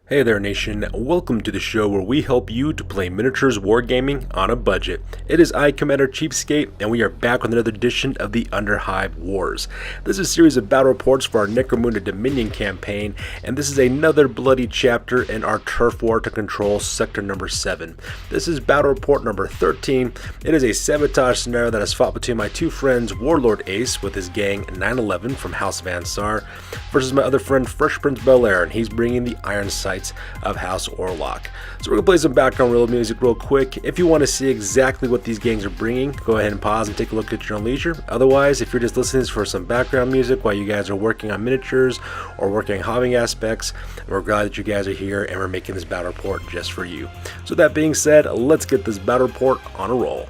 Hey there nation, welcome to the show where we help you to play miniatures wargaming on a budget. It is I, Commander CheapSkate, and we are back with another edition of the Underhive Wars. This is a series of battle reports for our Necromunda Dominion campaign, and this is another bloody chapter in our turf war to control sector number 7. This is battle report number 13. It is a sabotage scenario that is fought between my two friends, Warlord Ace with his gang 911 from House Van Saar, versus my other friend Fresh Prince Bel-Air, and he's bringing the Iron Sights of House Orlock. So we're going to play some background real music real quick. If you want to see exactly what these gangs are bringing, go ahead and pause and take a look at your own leisure. Otherwise, if you're just listening for some background music while you guys are working on miniatures or working on hobbying aspects, we're glad that you guys are here and we're making this battle report just for you. So that being said, let's get this battle report on a roll.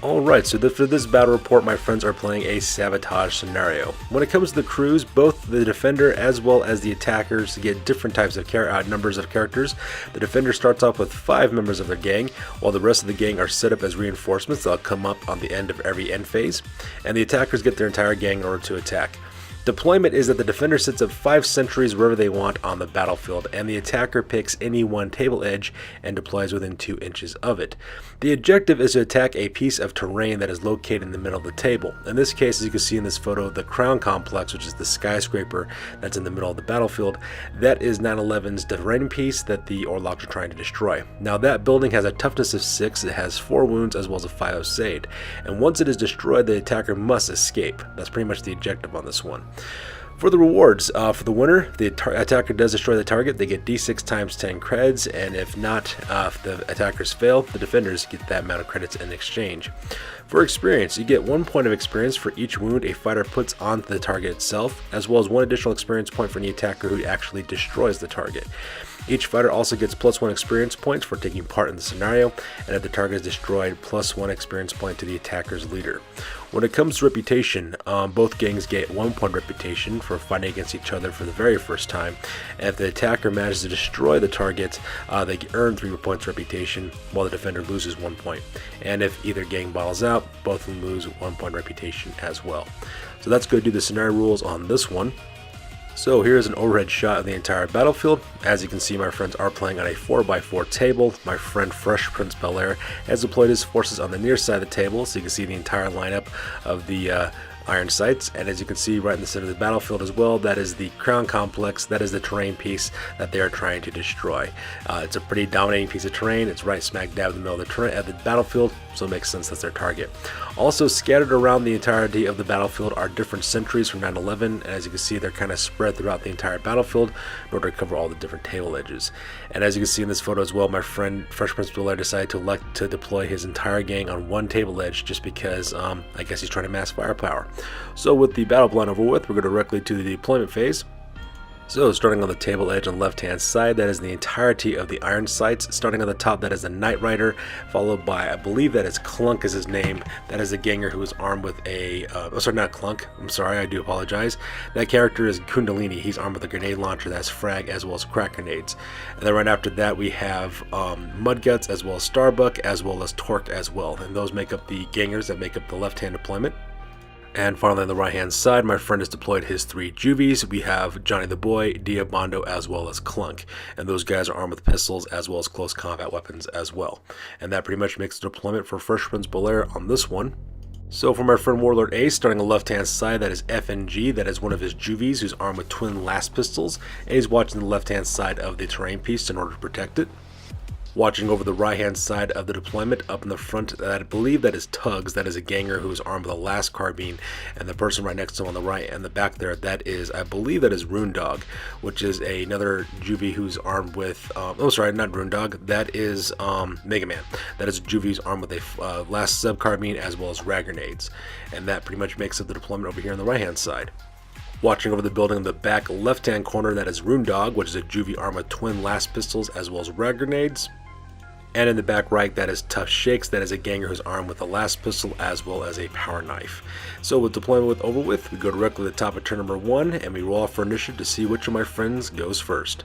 Alright, so for this battle report, my friends are playing a sabotage scenario. When it comes to the crews, both the defender as well as the attackers get different types of numbers of characters. The defender starts off with 5 members of their gang, while the rest of the gang are set up as reinforcements that'll come up on the end of every end phase, and the attackers get their entire gang in order to attack. Deployment is that the defender sets up 5 sentries wherever they want on the battlefield, and the attacker picks any one table edge and deploys within 2 inches of it. The objective is to attack a piece of terrain that is located in the middle of the table. In this case, as you can see in this photo, the Crown Complex, which is the skyscraper that's in the middle of the battlefield, that is 911's terrain piece that the Orlocks are trying to destroy. Now that building has a toughness of 6, it has 4 wounds as well as a 5 Osade, and once it is destroyed, the attacker must escape. That's pretty much the objective on this one. For the rewards, for the winner, the attacker does destroy the target. They get d6 times 10 creds, and if not, if the attackers fail, the defenders get that amount of credits in exchange. For experience, you get 1 point of experience for each wound a fighter puts onto the target itself, as well as 1 additional experience point for any attacker who actually destroys the target. Each fighter also gets +1 experience points for taking part in the scenario, and if the target is destroyed, +1 experience point to the attacker's leader. When it comes to reputation, both gangs get 1 point reputation for fighting against each other for the very first time, and if the attacker manages to destroy the target, they earn 3 points reputation, while the defender loses 1 point. And if either gang bottles out, both of them lose 1 point reputation as well. So let's go do the scenario rules on this one. So here's an overhead shot of the entire battlefield. As you can see, my friends are playing on a 4x4 table. My friend Fresh Prince Bel-Air has deployed his forces on the near side of the table, so you can see the entire lineup of the Iron Sights, and as you can see right in the center of the battlefield as well, that is the Crown Complex, that is the terrain piece that they are trying to destroy. It's a pretty dominating piece of terrain. It's right smack dab in the middle of the battlefield, so it makes sense that's their target. Also scattered around the entirety of the battlefield are different sentries from 911, and as you can see, they're kind of spread throughout the entire battlefield in order to cover all the different table edges. And as you can see in this photo as well, my friend Fresh Prince Bel-Air decided to elect to deploy his entire gang on 1 table edge just because I guess he's trying to mass firepower. So with the battle plan over with, we're going directly to the deployment phase. So starting on the table edge on the left hand side, that is the entirety of the Iron Sights. Starting on the top, that is the Knight Rider, followed by, I believe that is Clunk is his name. That is a ganger who is armed with a, oh sorry, not Clunk, I'm sorry, I do apologize. That character is Kundalini. He's armed with a grenade launcher that's frag as well as crack grenades. And then right after that we have Mudguts as well as Starbuck as well as Torque as well. And those make up the gangers that make up the left hand deployment. And finally on the right hand side, my friend has deployed his 3 Juvies. We have Johnny the Boy, Diabando, as well as Clunk. And those guys are armed with pistols as well as close combat weapons as well. And that pretty much makes the deployment for Fresh Prince Bel-Air on this one. So for my friend Warlord Ace, starting on the left hand side, that is FNG, that is one of his Juvies who's armed with twin last pistols. And he's watching the left hand side of the terrain piece in order to protect it. Watching over the right-hand side of the deployment, up in the front, that I believe that is Tugs. That is a ganger who's armed with a last carbine, and the person right next to him on the right and the back there, that is, I believe that is Runedog, which is another juvie who's armed with, oh sorry, not Runedog, that is Mega Man. That is a juvie who's armed with a last sub carbine as well as rag grenades, and that pretty much makes up the deployment over here on the right-hand side. Watching over the building in the back left-hand corner, that is Runedog, which is a juvie armed with twin last pistols as well as rag grenades. And in the back right, that is Tough Shakes. That is a ganger who's armed with a last pistol as well as a power knife. So with deployment over with, we go directly to the top of turn number 1, and we roll off for initiative to see which of my friends goes first.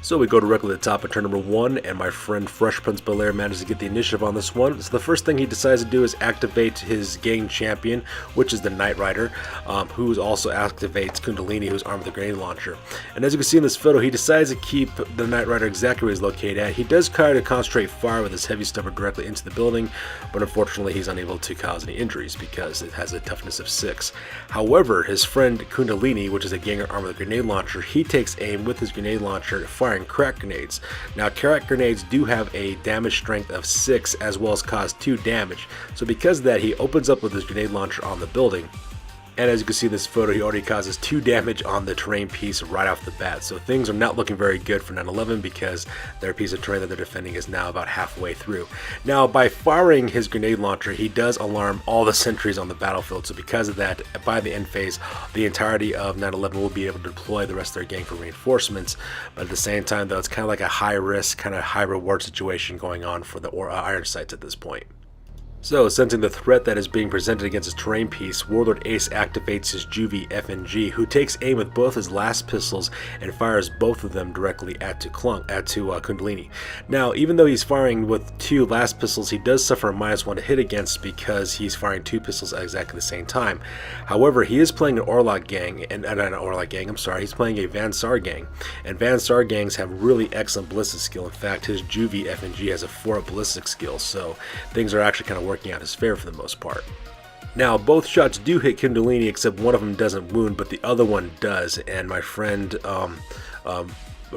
So we go directly to the top of turn number 1, and my friend Fresh Prince Bel-Air manages to get the initiative on this one. So the first thing he decides to do is activate his gang champion, which is the Knight Rider, who also activates Kundalini, who's armed with a grenade launcher. And as you can see in this photo, he decides to keep the Knight Rider exactly where he's located at. He does try to concentrate fire with his heavy stubber directly into the building, but unfortunately he's unable to cause any injuries because it has a toughness of 6. However, his friend Kundalini, which is a ganger armed with a grenade launcher, he takes aim with his grenade launcher, firing crack grenades. Now, crack grenades do have a damage strength of 6 as well as cause 2 damage. So because of that, he opens up with his grenade launcher on the building. And as you can see in this photo, he already causes 2 damage on the terrain piece right off the bat. So things are not looking very good for 9/11 because their piece of terrain that they're defending is now about halfway through. Now, by firing his grenade launcher, he does alarm all the sentries on the battlefield. So because of that, by the end phase, the entirety of 9/11 will be able to deploy the rest of their gang for reinforcements. But at the same time, though, it's kind of like a high-risk, kind of high-reward situation going on for the Iron Sights at this point. So, sensing the threat that is being presented against his terrain piece, Warlord Ace activates his juvie FNG, who takes aim with both his last pistols and fires both of them directly at Kundalini. Now, even though he's firing with 2 last pistols, he does suffer a -1 to hit against because he's firing 2 pistols at exactly the same time. However, he is playing an Orlock gang, and not an Orlock gang, I'm sorry, he's playing a Van Saar gang, and Van Saar gangs have really excellent ballistic skill. In fact, his juvie FNG has a 4 ballistic skill, so things are actually kind of working out his favor for the most part. Now, both shots do hit Kundalini, except one of them doesn't wound, but the other one does, and my friend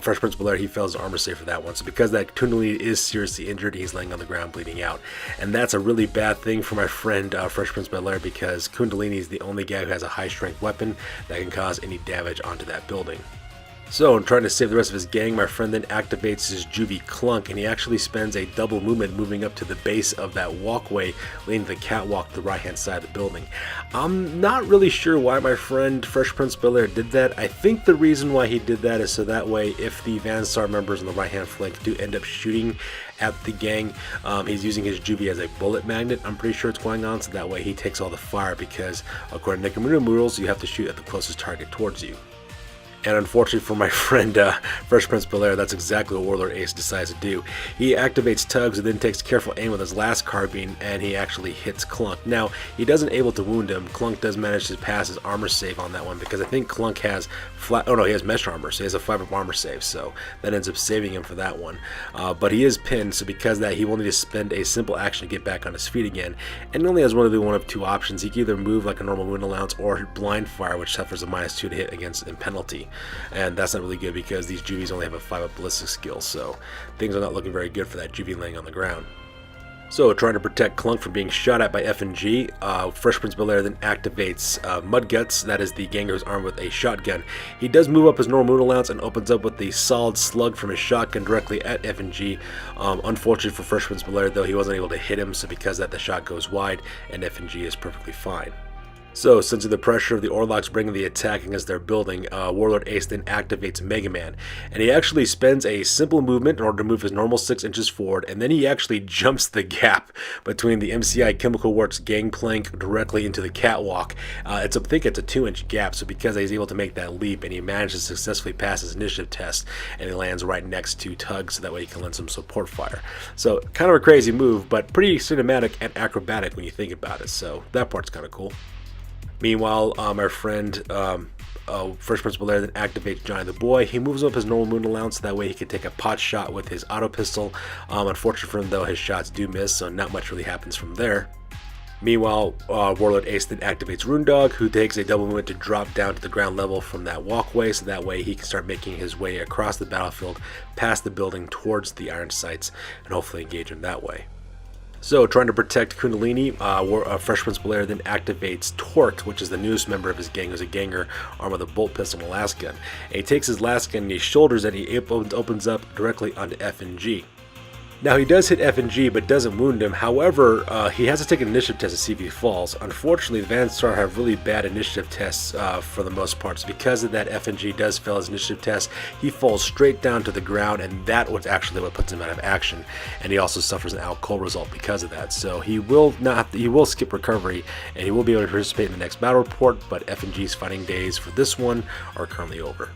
Fresh Prince Bel-Air, he fails his armor save for that one. So because that Kundalini is seriously injured, he's laying on the ground bleeding out, and that's a really bad thing for my friend Fresh Prince Bel-Air, because Kundalini is the only guy who has a high strength weapon that can cause any damage onto that building. So, in trying to save the rest of his gang, my friend then activates his juvie Clunk, and he actually spends a double movement moving up to the base of that walkway leading to the catwalk to the right-hand side of the building. I'm not really sure why my friend Fresh Prince Bel-Air did that. I think the reason why he did that is so that way if the Van Saar members on the right-hand flank do end up shooting at the gang, he's using his juvie as a bullet magnet, I'm pretty sure it's going on, so that way he takes all the fire, because according to Necromunda rules, you have to shoot at the closest target towards you. And unfortunately for my friend Fresh Prince Bel-Air, that's exactly what Warlord Ace decides to do. He activates Tugs and then takes careful aim with his last carbine, and he actually hits Clunk. Now, he doesn't able to wound him. Clunk does manage to pass his armor save on that one, because I think Clunk has he has mesh armor, so he has a 5-up armor save, so that ends up saving him for that one. But he is pinned, so because of that, he will need to spend a simple action to get back on his feet again, and he only has one of 2 options. He can either move like a normal wound allowance or blind fire, which suffers a -2 to hit against in penalty. And that's not really good because these juvies only have a 5-up ballistic skill, so things are not looking very good for that juvie laying on the ground. So, trying to protect Clunk from being shot at by FNG, Fresh Prince Bel-Air then activates Mudguts, that is the ganger who's armed with a shotgun. He does move up his normal moon allowance and opens up with the solid slug from his shotgun directly at FNG. Unfortunately for Fresh Prince Bel-Air, though, he wasn't able to hit him, so because of that, the shot goes wide, and FNG is perfectly fine. So, sensing the pressure of the Orlocks bringing the attack against their building, Warlord Ace then activates Mega Man, and he actually spends a simple movement in order to move his normal 6 inches forward, and then he actually jumps the gap between the MCI Chemical Works gangplank directly into the catwalk. I think it's a 2-inch gap, so because he's able to make that leap, and he manages to successfully pass his initiative test, and he lands right next to Tug, so that way he can lend some support fire. So, kind of a crazy move, but pretty cinematic and acrobatic when you think about it, so that part's kind of cool. Meanwhile, our friend Fresh Prince Bel-Air then activates Johnny the Boy. He moves up his normal moon allowance, so that way he can take a pot shot with his auto pistol. Unfortunately for him, though, his shots do miss, so not much really happens from there. Meanwhile, Warlord Ace then activates Rune Dog, who takes a double movement to drop down to the ground level from that walkway, so that way he can start making his way across the battlefield, past the building towards the iron sights, and hopefully engage him that way. So, trying to protect Kundalini, Fresh Prince Belair then activates Torque, which is the newest member of his gang, who's a ganger armed with a bolt pistol and a last gun. And he takes his last gun and he shoulders it, and he opens up directly onto F and G. Now, he does hit F and G, but doesn't wound him. However, he has to take an initiative test to see if he falls. Unfortunately, the Van Saar have really bad initiative tests for the most part. So because of that, F and G does fail his initiative test. He falls straight down to the ground, and that was actually what puts him out of action. And he also suffers an out cold result because of that. So he will skip recovery, and he will be able to participate in the next battle report. But F and G's fighting days for this one are currently over.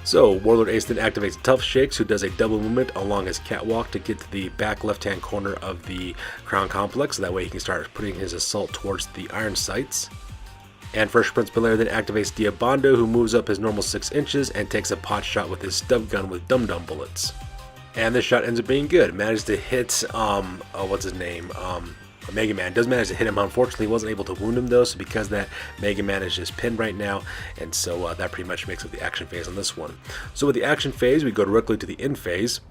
So, Warlord Ace then activates Tough Shakes, who does a double movement along his catwalk to get to the back left-hand corner of the Crown Complex, so that way he can start putting his assault towards the iron sights. And Fresh Prince Belair then activates Diabando, who moves up his normal 6 inches and takes a pot shot with his stub gun with dum-dum bullets. And this shot ends up being good. Managed to hit, what's his name? Mega Man does manage to hit him. Unfortunately, he wasn't able to wound him though, so because that, Mega Man is just pinned right now, and so that pretty much makes up the action phase on this one. So with the action phase, we go directly to the end phase.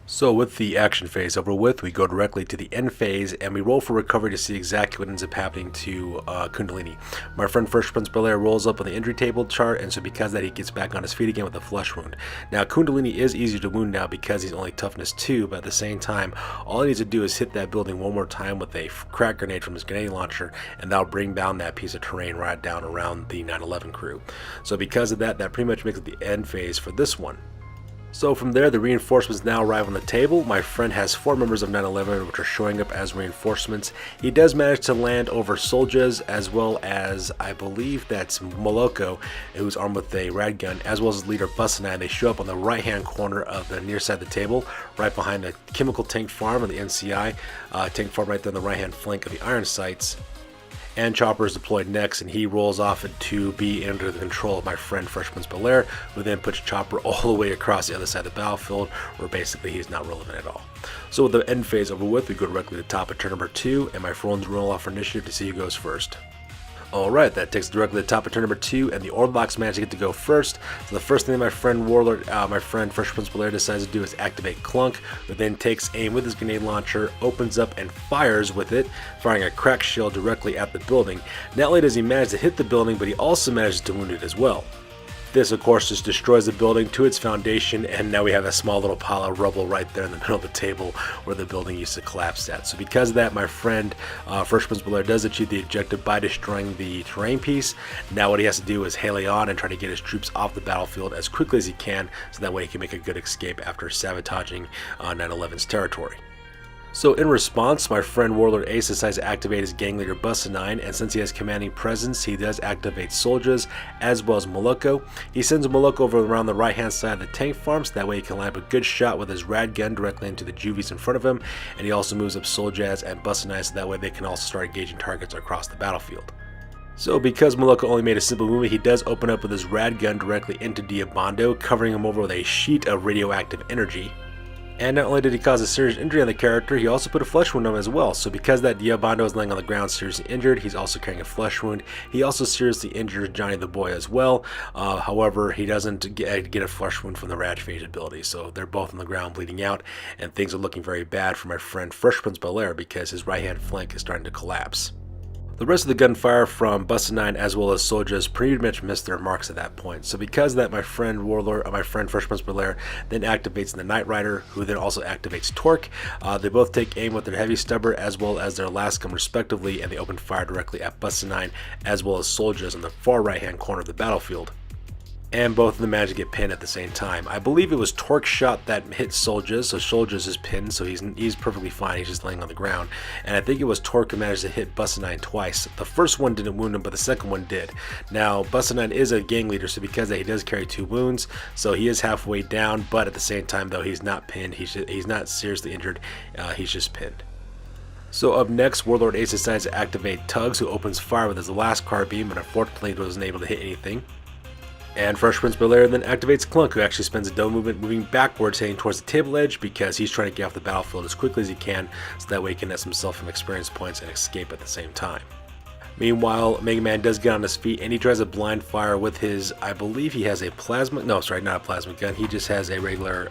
So with the action phase over with, we go directly to the end phase, and we roll for recovery to see exactly what ends up happening to Kundalini. My friend Fresh Prince Belair rolls up on the injury table chart, and so because of that, he gets back on his feet again with a flesh wound. Now, Kundalini is easier to wound now because he's only toughness 2, but at the same time, all he needs to do is hit that building one more time with a crack grenade from his grenade launcher, and that'll bring down that piece of terrain right down around the 9/11 crew. So because of that, that pretty much makes it the end phase for this one. So from there, the reinforcements now arrive on the table. My friend has 4 members of 9/11 which are showing up as reinforcements. He does manage to land over Soldiers, as well as, I believe that's Moloko, who's armed with a rad gun, as well as his leader Bussanai. They show up on the right hand corner of the near side of the table, right behind the chemical tank farm and the NCI tank farm right there on the right hand flank of the iron sights. And Chopper is deployed next, and he rolls off to be under the control of my friend Fresh Prince Belair, who then puts Chopper all the way across the other side of the battlefield, where basically he's not relevant at all. So with the end phase over with, we go directly to the top of turn number 2, and my friends roll off for initiative to see who goes first. Alright, that takes directly to the top of turn number 2, and the Orlocks manage to get to go first. So the first thing my friend Fresh Prince Belair decides to do is activate Clunk, who then takes aim with his grenade launcher, opens up and fires with it, firing a crack shell directly at the building. Not only does he manage to hit the building, but he also manages to wound it as well. This, of course, just destroys the building to its foundation, and now we have a small little pile of rubble right there in the middle of the table where the building used to collapse at. So because of that, my friend Fresh Prince Belair does achieve the objective by destroying the terrain piece. Now what he has to do is hail on and try to get his troops off the battlefield as quickly as he can, so that way he can make a good escape after sabotaging 9/11's territory. So in response, my friend Warlord Ace decides to activate his gang leader Bussanine, and since he has commanding presence, he does activate Soldiers as well as Moloko. He sends Moloko over around the right hand side of the tank farm, so that way he can land a good shot with his rad gun directly into the juvies in front of him, and he also moves up Soldiers and Bussanine, so that way they can also start engaging targets across the battlefield. So because Moloko only made a simple movement, he does open up with his rad gun directly into Diabando, covering him over with a sheet of radioactive energy. And not only did he cause a serious injury on the character, he also put a flesh wound on him as well. So because that Diabando is laying on the ground seriously injured, he's also carrying a flesh wound. He also seriously injures Johnny the Boy as well. However, he doesn't get a flesh wound from the rad phase ability. So they're both on the ground bleeding out, and things are looking very bad for my friend Fresh Prince Belair because his right hand flank is starting to collapse. The rest of the gunfire from Bussanine as well as Soldiers pretty much missed their marks at that point. So because of that, my friend Fresh Prince Belair then activates the Knight Rider, who then also activates Torque. They both take aim with their heavy stubber as well as their last gun respectively, and they open fire directly at Bussanine as well as Soldiers on the far right hand corner of the battlefield. And both of them managed to get pinned at the same time. I believe it was Torque's shot that hit Soldiers, so Soldiers is pinned, so he's perfectly fine, he's just laying on the ground. And I think it was Torque who managed to hit Bussanine twice. The first one didn't wound him, but the second one did. Now, Bussanine is a gang leader, so because of that, he does carry 2 wounds, so he is halfway down, but at the same time, though, he's not pinned, he's not seriously injured, he's just pinned. So up next, Warlord Ace decides to activate Tugs, who opens fire with his last carbine, but unfortunately wasn't able to hit anything. And Fresh Prince Bel-Air then activates Clunk, who actually spends a double movement moving backwards, heading towards the table edge because he's trying to get off the battlefield as quickly as he can, so that way he can nest himself some experience points and escape at the same time. Meanwhile, Mega Man does get on his feet and he tries a blind fire with his, I believe he has a plasma, no sorry, not a plasma gun, he just has a regular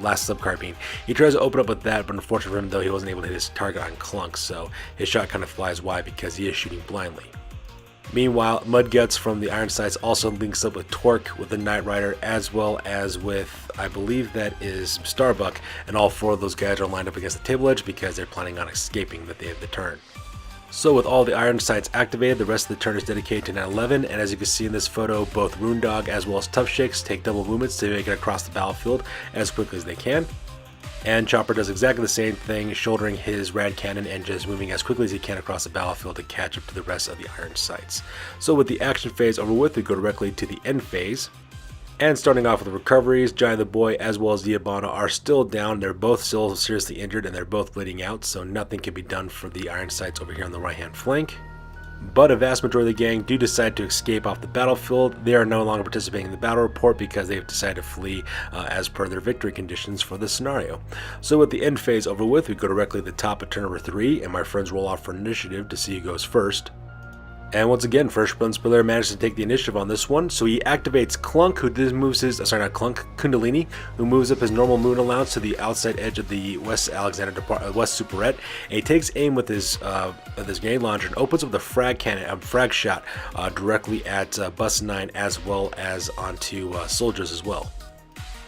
last sub carbine. He tries to open up with that, but unfortunately for him though, he wasn't able to hit his target on Clunk, so his shot kind of flies wide because he is shooting blindly. Meanwhile, Mudguts from the Iron Sights also links up with Torque with the Knight Rider, as well as with, I believe that is Starbuck, and all four of those guys are lined up against the table edge because they're planning on escaping at the end of the turn. So with all the Iron Sights activated, the rest of the turn is dedicated to 911, and as you can see in this photo, both Runedog as well as CheapSkate take double movements to make it across the battlefield as quickly as they can. And Chopper does exactly the same thing, shouldering his rad cannon and just moving as quickly as he can across the battlefield to catch up to the rest of the Iron Sights. So with the action phase over with, we go directly to the end phase. And starting off with the recoveries, Giant the Boy as well as Diabano are still down. They're both still seriously injured and they're both bleeding out, so nothing can be done for the Iron Sights over here on the right hand flank. But a vast majority of the gang do decide to escape off the battlefield. They are no longer participating in the battle report because they've decided to flee as per their victory conditions for this scenario. So with the end phase over with, we go directly to the top of turn number 3, and my friends roll off for initiative to see who goes first. And once again, Fresh Prince Bel-Air manages to take the initiative on this one, so he activates Clunk, who moves his, Kundalini, who moves up his normal moon allowance to the outside edge of the West Alexander West Superette, and he takes aim with his grenade launcher and opens up the frag cannon, frag shot directly at Bus 9 as well as onto soldiers as well.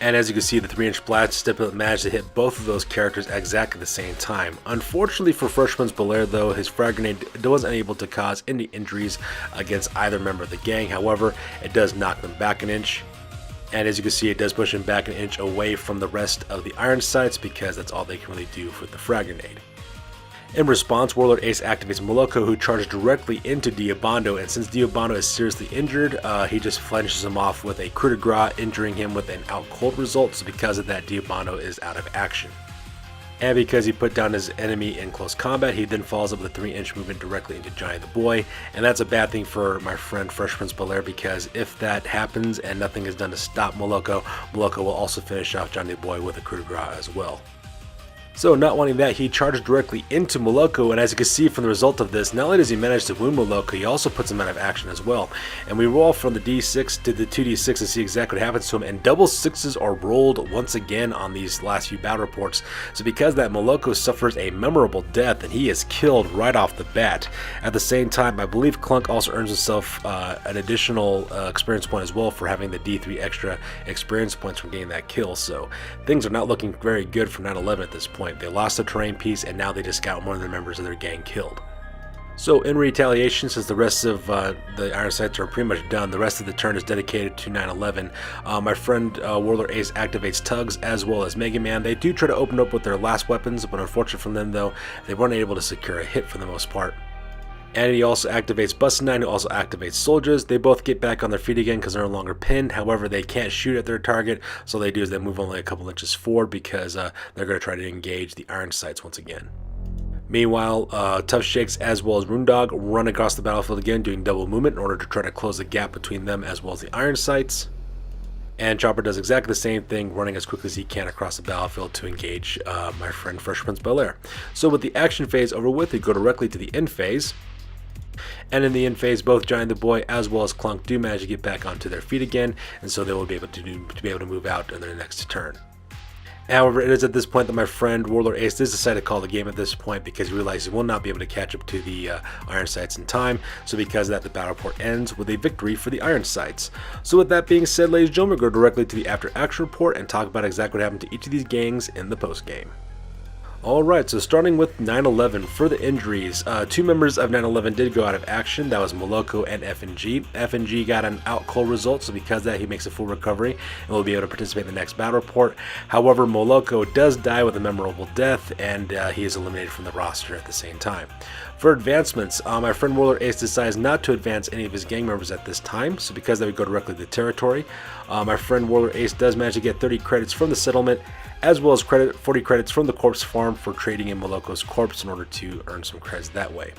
And as you can see, the 3-inch blast managed to hit both of those characters at exactly the same time. Unfortunately for Fresh Prince Bel-Air though, his frag grenade wasn't able to cause any injuries against either member of the gang. However, it does knock them back an inch. And as you can see, it does push him back an inch away from the rest of the Iron Sights because that's all they can really do with the frag grenade. In response, Warlord Ace activates Moloko, who charges directly into Diabando, and since Diabando is seriously injured, he just flinches him off with a coup de grace, injuring him with an out cold result, so because of that, Diabando is out of action. And because he put down his enemy in close combat, he then follows up with a 3-inch movement directly into Giant the Boy, and that's a bad thing for my friend Fresh Prince Bel-Air because if that happens and nothing is done to stop Moloko, Moloko will also finish off Giant the Boy with a coup de grace as well. So not wanting that, he charged directly into Moloko, and as you can see from the result of this, not only does he manage to wound Moloko, he also puts him out of action as well. And we roll from the D6 to the 2D6 to see exactly what happens to him, and double sixes are rolled once again on these last few battle reports. So because that, Moloko suffers a memorable death, and he is killed right off the bat. At the same time, I believe Clunk also earns himself an additional experience point as well for having the D3 extra experience points from getting that kill. So things are not looking very good for 9/11 at this point. They lost the terrain piece and now they just got one of the members of their gang killed. So in retaliation, since the rest of the Iron Sights are pretty much done, the rest of the turn is dedicated to 9/11. My friend Warlord Ace activates Tugs as well as Mega Man. They do try to open up with their last weapons, but unfortunately for them though, they weren't able to secure a hit for the most part. And he also activates Bus 9, who also activates Soldiers. They both get back on their feet again because they're no longer pinned. However, they can't shoot at their target, so they do is they move only a couple inches forward because they're going to try to engage the Iron Sights once again. Meanwhile, Tough Shakes as well as Runedog run across the battlefield again, doing double movement in order to try to close the gap between them as well as the Iron Sights. And Chopper does exactly the same thing, running as quickly as he can across the battlefield to engage my friend Fresh Prince Bel-Air. So with the action phase over with, we go directly to the end phase. And in the end phase, both Giant the Boy as well as Clunk do manage to get back onto their feet again, and so they will be able to move out in their next turn. However, it is at this point that my friend Warlord Ace does decide to call the game at this point because he realizes he will not be able to catch up to the Iron Sights in time. So because of that, the battle report ends with a victory for the Iron Sights. So with that being said, ladies and gentlemen, we'll go directly to the after action report and talk about exactly what happened to each of these gangs in the post game. Alright, so starting with 9/11, for the injuries, 2 members of 9/11 did go out of action. That was Moloko and FNG. FNG got an out cold result, so because of that, he makes a full recovery and will be able to participate in the next battle report. However, Moloko does die with a memorable death, and he is eliminated from the roster at the same time. For advancements, my friend Warlord Ace decides not to advance any of his gang members at this time, so because they would go directly to the territory. My friend Warlord Ace does manage to get 30 credits from the settlement, as well as 40 credits from the corpse farm for trading in Moloko's corpse in order to earn some credits that way.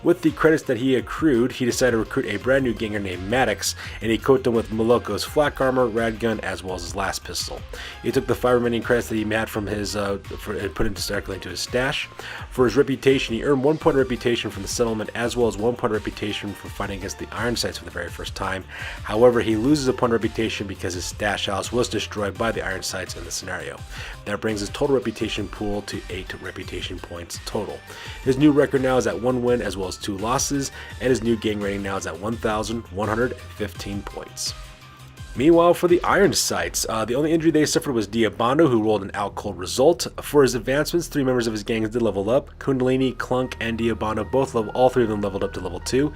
With the credits that he accrued, he decided to recruit a brand new ganger named Maddox, and he equipped him with Moloko's flak armor, rad gun, as well as his last pistol. He took the 5 remaining credits that he had from his and put it directly into his stash. For his reputation, he earned 1 point of reputation from the settlement, as well as 1 point of reputation for fighting against the Iron Sights for the very first time. However, he loses a point of reputation because his stash house was destroyed by the Iron Sights in the scenario. That brings his total reputation pool to 8 reputation points total. His new record now is at 1 win as well as 2 losses, and his new gang rating now is at 1,115 points. Meanwhile, for the Iron Sights, the only injury they suffered was Diabando, who rolled an out cold result. For his advancements, 3 members of his gangs did level up. Kundalini, Clunk, and Diabando all 3 of them leveled up to level 2.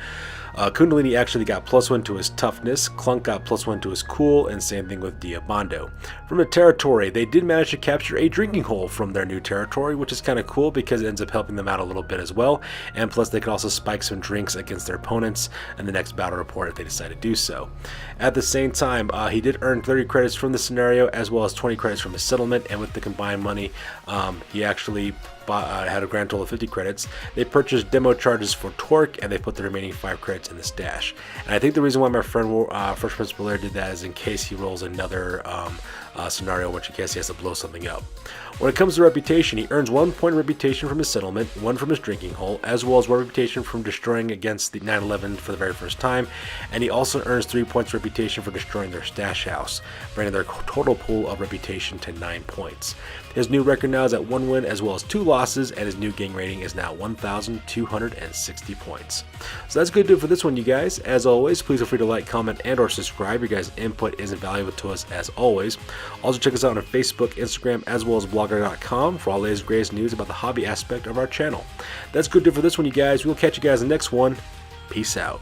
Kundalini actually got +1 to his toughness, Clunk got +1 to his cool, and same thing with Diabando. From the territory, they did manage to capture a drinking hole from their new territory, which is kind of cool because it ends up helping them out a little bit as well, and plus they can also spike some drinks against their opponents in the next battle report if they decide to do so. At the same time, he did earn 30 credits from the scenario as well as 20 credits from his settlement, and with the combined money, he actually had a grand total of 50 credits. They purchased demo charges for Torque, and they put the remaining 5 credits in the stash. And I think the reason why my friend First Prince Belair did that is in case he rolls another scenario, which in case he has to blow something up. When it comes to reputation, he earns 1 point of reputation from his settlement, 1 from his drinking hole, as well as 1 reputation from destroying against the 911 for the very first time, and he also earns 3 points of reputation for destroying their stash house, bringing their total pool of reputation to 9 points. His new record now is at 1 win as well as 2 losses, and his new gang rating is now 1,260 points. So that's going to do it for this one, you guys. As always, please feel free to like, comment, and or subscribe. Your guys' input is invaluable to us as always. Also check us out on Facebook, Instagram, as well as blogger.com for all the latest greatest news about the hobby aspect of our channel. That's going to do it for this one, you guys. We'll catch you guys in the next one. Peace out.